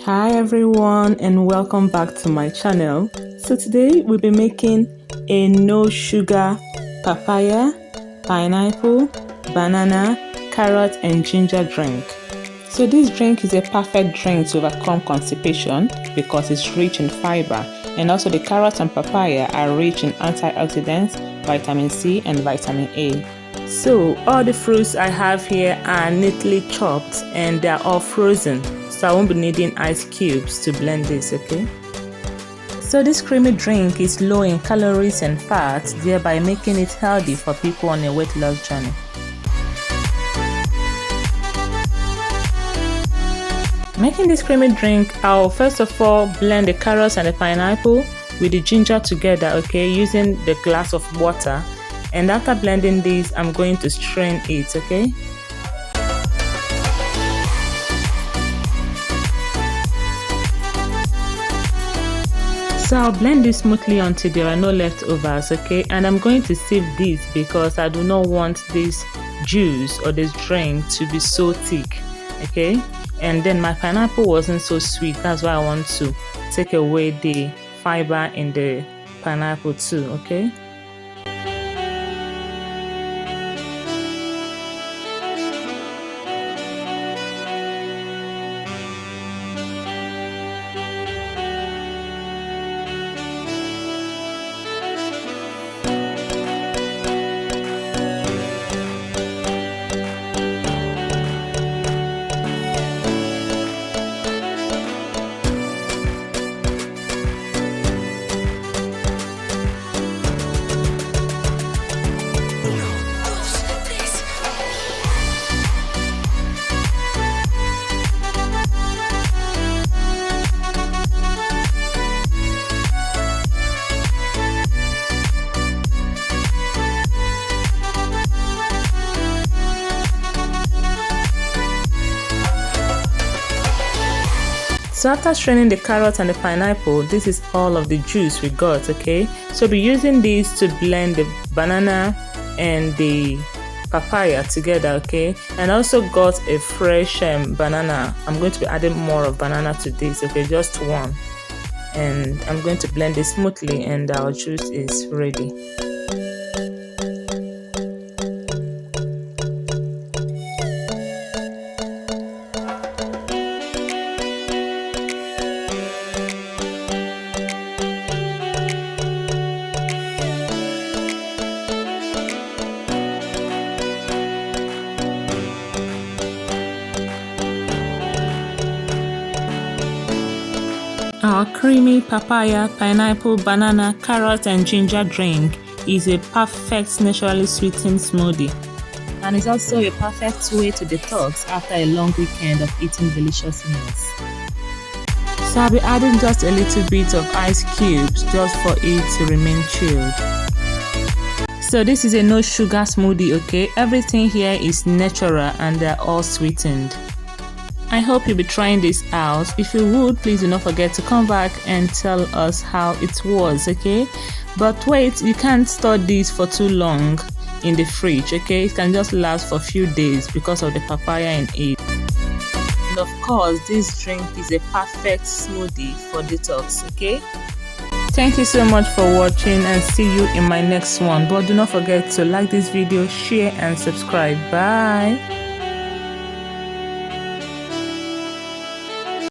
Hi everyone and welcome back to my channel. So today we'll be making a no sugar papaya, pineapple, banana, carrot and ginger drink. So this drink is a perfect drink to overcome constipation because it's rich in fiber, and also the carrot and papaya are rich in antioxidants, vitamin C and vitamin A. So all the fruits I have here are neatly chopped and they are all frozen, so I won't be needing ice cubes to blend this, okay? So this creamy drink is low in calories and fat, thereby making it healthy for people on a weight loss journey. Making this creamy drink, I'll first of all blend the carrots and the pineapple with the ginger together, okay, using the glass of water. And after blending this, I'm going to strain it, okay? So I'll blend this smoothly until there are no leftovers, okay? And I'm going to sieve this because I do not want this juice or this drink to be so thick, okay? And then my pineapple wasn't so sweet, that's why I want to take away the fiber in the pineapple too, okay? So after straining the carrot and the pineapple, this is all of the juice we got, okay? So we'll be using these to blend the banana and the papaya together, okay? And I also got a fresh banana. I'm going to be adding more of banana to this, okay? Just one. And I'm going to blend it smoothly and our juice is ready. Our creamy papaya, pineapple, banana, carrot and ginger drink is a perfect naturally sweetened smoothie, and it's also a perfect way to detox after a long weekend of eating delicious meals. So I'll be adding just a little bit of ice cubes just for it to remain chilled. So this is a no sugar smoothie, okay? Everything here is natural and they're all sweetened. I hope you'll be trying this out. If you would, please do not forget to come back and tell us how it was, okay? But wait, you can't store this for too long in the fridge, okay? It can just last for a few days because of the papaya in it. And of course, this drink is a perfect smoothie for detox, okay? Thank you so much for watching and see you in my next one. But do not forget to like this video, share and subscribe. Bye!